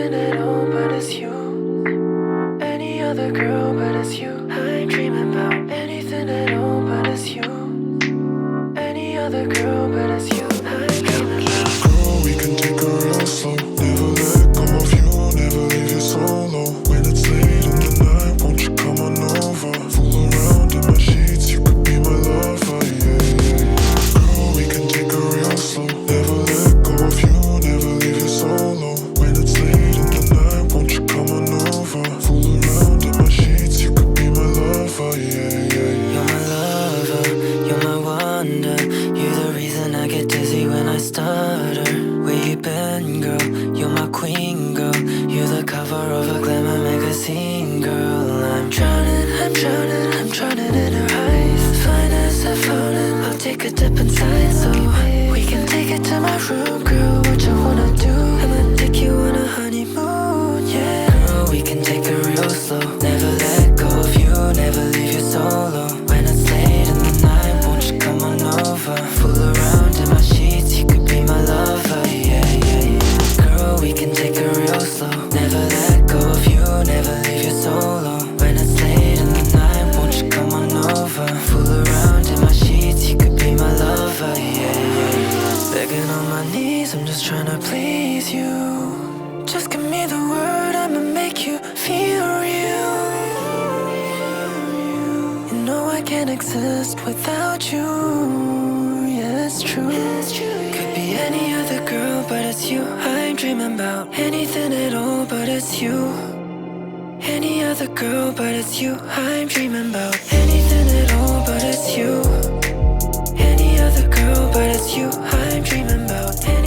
anything at all, but it's you. Any other girl, but it's you. I ain't dreaming about anything at all, but it's you. Any other girl, but it's you. I ain't dreaming about. Girl, we can take it real slow. Never let go of you, never leave you solo. When it's late in the night, won't you come on over? Fool around in my sheets, you could be my lover, yeah, yeah. Girl, we can take it real slow. Never let go of you, never leave you solo. When it's late in the night, won't you come on over? Fool around in my sheets, you could be my lover, yeah, yeah. You're my lover, you're my wonder. You're the reason I get dizzy when I stutter. Where you been, girl? You're my queen, girl. You're the cover of a glamour magazine, girl. I'm drowning in her eyes. Fine as I found it, I'll take a dip inside. So we can take it to my room, girl. What you wanna do? I'ma take you on a honeymoon, yeah. Girl, we can take it real slow. Never let go of you, never leave you solo. When it's late in the night, won't you come on over? Fool around in my sheets, you could be my lover, yeah, yeah, yeah. Girl, we can take it real slow. Never let go of you, never leave you solo. When it's late in the night, won't you come on over? Fool around in my sheets, you could be my lover, yeah, yeah, yeah. Begging on my knees, I'm just trying to please you. Just give me the word, I'ma make you feel real. You know I can't exist without you. Yeah, it's true. Could be any other girl, but it's you. I ain't dreaming about anything at all, but it's you. Any other girl, but it's you. I ain't dreaming about anything at all, but it's you. Any other girl, but it's you. I ain't dreaming about anything.